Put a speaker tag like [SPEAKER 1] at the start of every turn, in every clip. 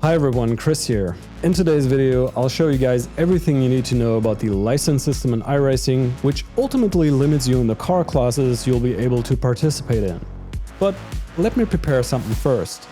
[SPEAKER 1] Hi everyone, Chris here. In today's video, I'll show you guys everything you need to know about the license system in iRacing, which ultimately limits you in the car classes you'll be able to participate in. But let me prepare something first.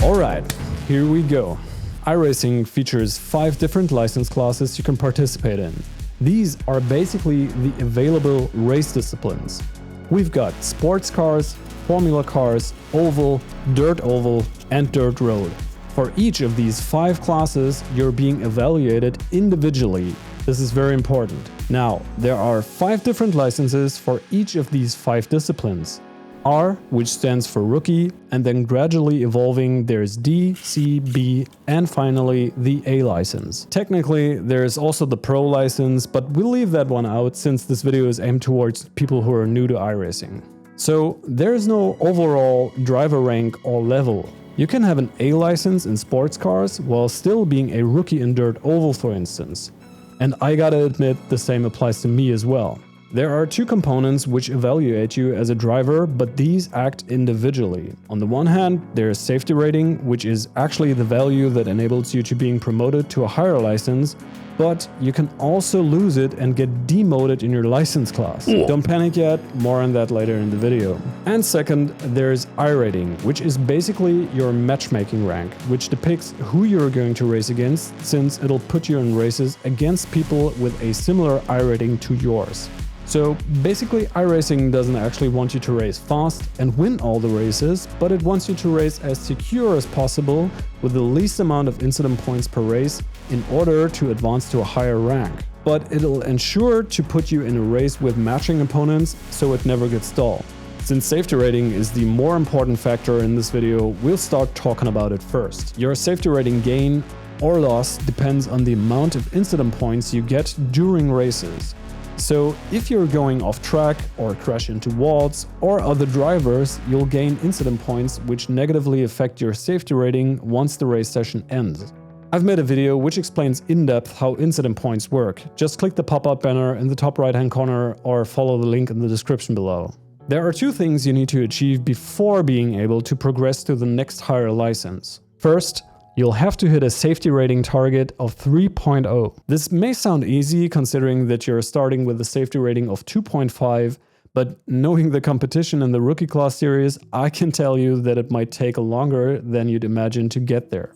[SPEAKER 1] Alright, here we go. iRacing features 5 different license classes you can participate in. These are basically the available race disciplines. We've got sports cars, formula cars, oval, dirt oval, and dirt road. For each of these 5 classes, you're being evaluated individually. This is very important. Now, there are 5 different licenses for each of these 5 disciplines. R, which stands for rookie, and then gradually evolving there's D, C, B, and finally the A license. Technically, there's also the Pro license, but we'll leave that one out since this video is aimed towards people who are new to iRacing. So there's no overall driver rank or level. You can have an A license in sports cars while still being a rookie in dirt oval, for instance. And I gotta admit, the same applies to me as well. There are 2 components which evaluate you as a driver, but these act individually. On the one hand, there's safety rating, which is actually the value that enables you to being promoted to a higher license, but you can also lose it and get demoted in your license class. Don't panic yet, more on that later in the video. And second, there's iRating, which is basically your matchmaking rank, which depicts who you're going to race against, since it'll put you in races against people with a similar iRating to yours. So basically, iRacing doesn't actually want you to race fast and win all the races, but it wants you to race as secure as possible with the least amount of incident points per race in order to advance to a higher rank. But it'll ensure to put you in a race with matching opponents so it never gets dull. Since safety rating is the more important factor in this video, we'll start talking about it first. Your safety rating gain or loss depends on the amount of incident points you get during races. So if you're going off track or crash into walls or other drivers, you'll gain incident points which negatively affect your safety rating once the race session ends. I've made a video which explains in depth how incident points work. Just click the pop-up banner in the top right hand corner or follow the link in the description below. There are 2 things you need to achieve before being able to progress to the next higher license. First, you'll have to hit a safety rating target of 3.0. This may sound easy considering that you're starting with a safety rating of 2.5, but knowing the competition in the rookie class series, I can tell you that it might take longer than you'd imagine to get there.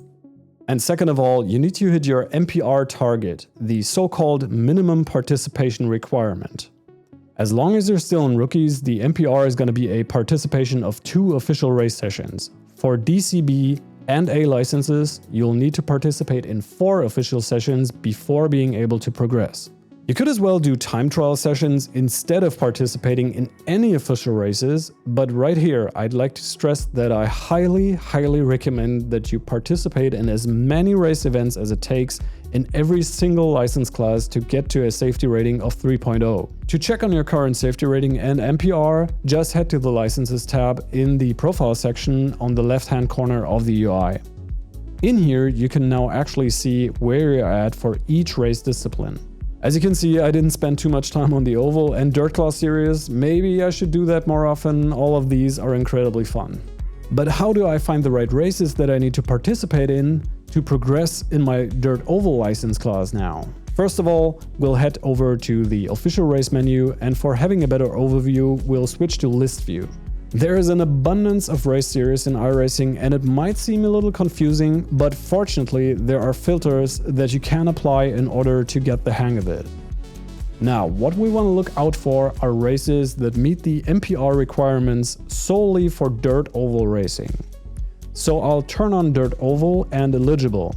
[SPEAKER 1] And second of all, you need to hit your MPR target, the so-called minimum participation requirement. As long as you're still in rookies, the MPR is going to be a participation of 2 official race sessions. For DCB and A licenses, you'll need to participate in 4 official sessions before being able to progress. You could as well do time trial sessions instead of participating in any official races, but right here I'd like to stress that I highly recommend that you participate in as many race events as it takes in every single license class to get to a safety rating of 3.0. To check on your current safety rating and MPR, just head to the Licenses tab in the Profile section on the left-hand corner of the UI. In here, you can now actually see where you're at for each race discipline. As you can see, I didn't spend too much time on the oval and dirt class series. Maybe I should do that more often. All of these are incredibly fun. But how do I find the right races that I need to participate in to progress in my dirt oval license class now? First of all, we'll head over to the official race menu, and for having a better overview, we'll switch to list view. There is an abundance of race series in iRacing and it might seem a little confusing, but fortunately there are filters that you can apply in order to get the hang of it. Now, what we want to look out for are races that meet the MPR requirements solely for dirt oval racing. So I'll turn on dirt oval and eligible.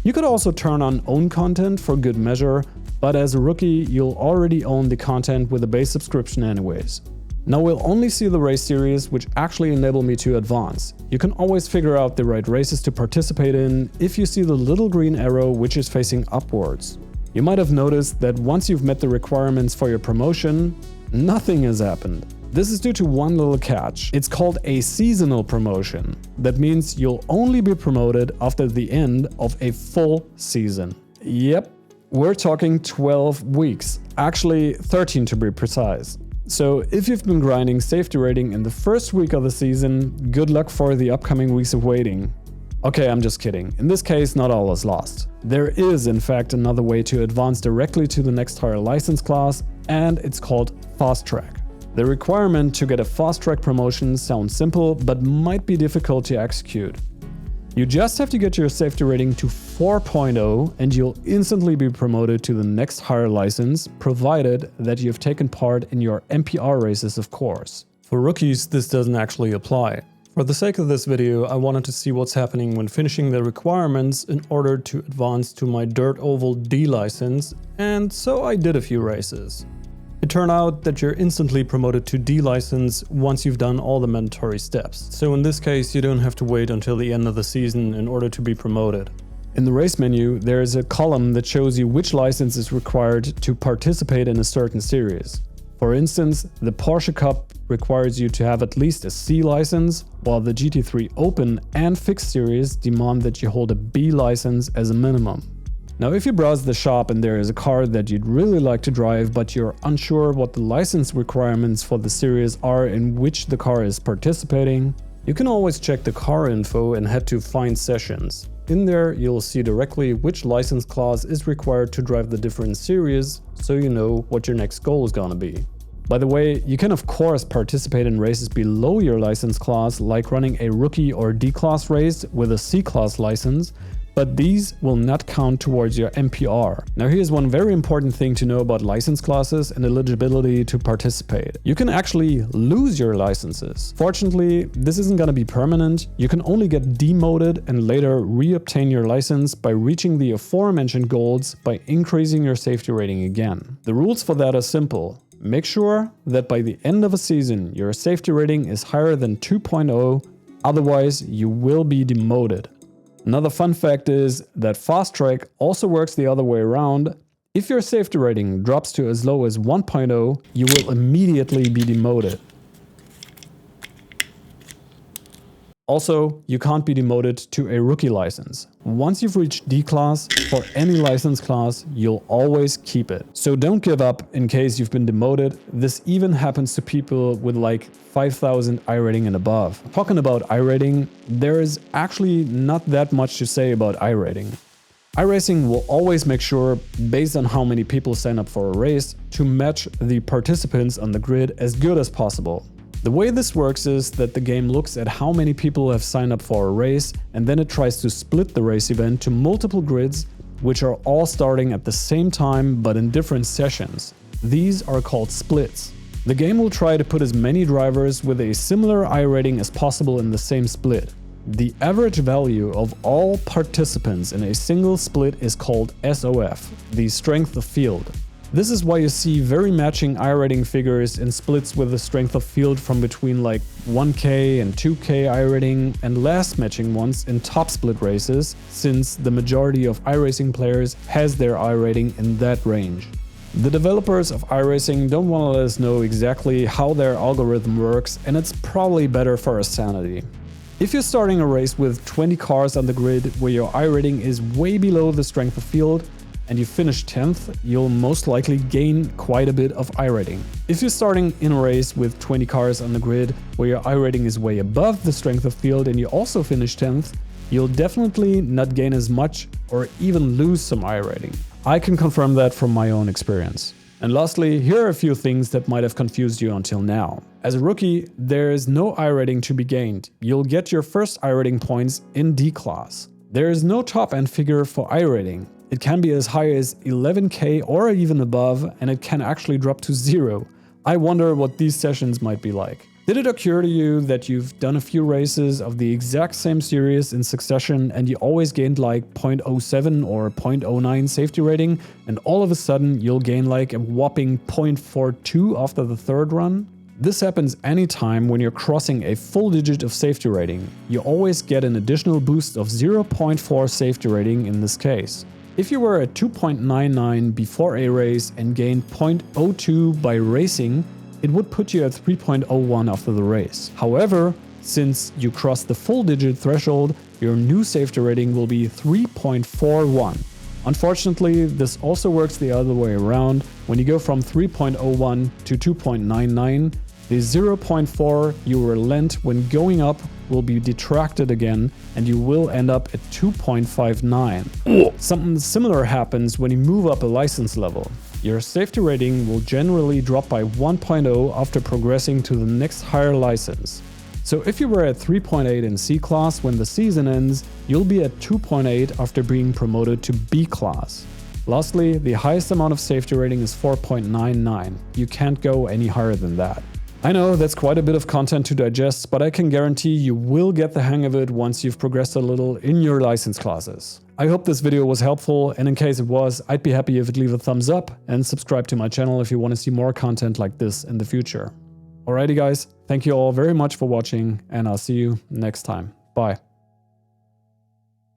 [SPEAKER 1] You could also turn on own content for good measure, but as a rookie you'll already own the content with a base subscription anyways. Now we'll only see the race series which actually enable me to advance. You can always figure out the right races to participate in if you see the little green arrow which is facing upwards. You might have noticed that once you've met the requirements for your promotion, nothing has happened. This is due to one little catch. It's called a seasonal promotion. That means you'll only be promoted after the end of a full season. Yep, we're talking 12 weeks. Actually, 13 to be precise. So if you've been grinding safety rating in the first week of the season, good luck for the upcoming weeks of waiting. Okay, I'm just kidding. In this case, not all is lost. There is, in fact, another way to advance directly to the next higher license class, and it's called Fast Track. The requirement to get a Fast Track promotion sounds simple, but might be difficult to execute. You just have to get your safety rating to 4.0 and you'll instantly be promoted to the next higher license, provided that you've taken part in your MPR races, of course. For rookies, this doesn't actually apply. For the sake of this video, I wanted to see what's happening when finishing the requirements in order to advance to my Dirt Oval D license, and so I did a few races. It turned out that you're instantly promoted to D license once you've done all the mandatory steps. So in this case, you don't have to wait until the end of the season in order to be promoted. In the race menu, there is a column that shows you which license is required to participate in a certain series. For instance, the Porsche Cup requires you to have at least a C license, while the GT3 Open and Fixed Series demand that you hold a B license as a minimum. Now, if you browse the shop and there is a car that you'd really like to drive, but you're unsure what the license requirements for the series are in which the car is participating, you can always check the car info and head to Find Sessions. In there, you'll see directly which license class is required to drive the different series, so you know what your next goal is gonna be. By the way, you can of course participate in races below your license class, like running a rookie or D-class race with a C-class license, but these will not count towards your MPR. Now here's one very important thing to know about license classes and eligibility to participate. You can actually lose your licenses. Fortunately, this isn't gonna be permanent. You can only get demoted and later re-obtain your license by reaching the aforementioned goals by increasing your safety rating again. The rules for that are simple. Make sure that by the end of a season, your safety rating is higher than 2.0, otherwise you will be demoted. Another fun fact is that Fast Track also works the other way around. If your safety rating drops to as low as 1.0, you will immediately be demoted. Also, you can't be demoted to a rookie license. Once you've reached D class, for any license class, you'll always keep it. So don't give up in case you've been demoted. This even happens to people with like 5,000 iRating and above. Talking about iRating, there is actually not that much to say about iRating. iRacing will always make sure, based on how many people sign up for a race, to match the participants on the grid as good as possible. The way this works is that the game looks at how many people have signed up for a race, and then it tries to split the race event to multiple grids, which are all starting at the same time but in different sessions. These are called splits. The game will try to put as many drivers with a similar iRating as possible in the same split. The average value of all participants in a single split is called SOF, the strength of field. This is why you see very matching iRating figures in splits with a strength of field from between like 1k and 2k iRating, and last matching ones in top split races, since the majority of iRacing players has their iRating in that range. The developers of iRacing don't want to let us know exactly how their algorithm works, and it's probably better for our sanity. If you're starting a race with 20 cars on the grid where your iRating is way below the strength of field, and you finish 10th, you'll most likely gain quite a bit of iRating. If you're starting in a race with 20 cars on the grid where your iRating is way above the strength of field and you also finish 10th, you'll definitely not gain as much or even lose some iRating. I can confirm that from my own experience. And lastly, here are a few things that might have confused you until now. As a rookie, there is no iRating to be gained. You'll get your first iRating points in D class. There is no top end figure for iRating. It can be as high as 11k or even above, and it can actually drop to 0. I wonder what these sessions might be like. Did it occur to you that you've done a few races of the exact same series in succession and you always gained like 0.07 or 0.09 safety rating, and all of a sudden you'll gain like a whopping 0.42 after the third run? This happens anytime when you're crossing a full digit of safety rating. You always get an additional boost of 0.4 safety rating in this case. If you were at 2.99 before a race and gained 0.02 by racing, it would put you at 3.01 after the race. However, since you crossed the full digit threshold, your new safety rating will be 3.41. Unfortunately, this also works the other way around. When you go from 3.01 to 2.99, the 0.4 you were lent when going up will be detracted again, and you will end up at 2.59. Something similar happens when you move up a license level. Your safety rating will generally drop by 1.0 after progressing to the next higher license. So if you were at 3.8 in C class when the season ends, you'll be at 2.8 after being promoted to B class. Lastly, the highest amount of safety rating is 4.99. You can't go any higher than that. I know that's quite a bit of content to digest, but I can guarantee you will get the hang of it once you've progressed a little in your license classes. I hope this video was helpful, and in case it was, I'd be happy if you'd leave a thumbs up and subscribe to my channel if you want to see more content like this in the future. Alrighty guys, thank you all very much for watching, and I'll see you next time. Bye.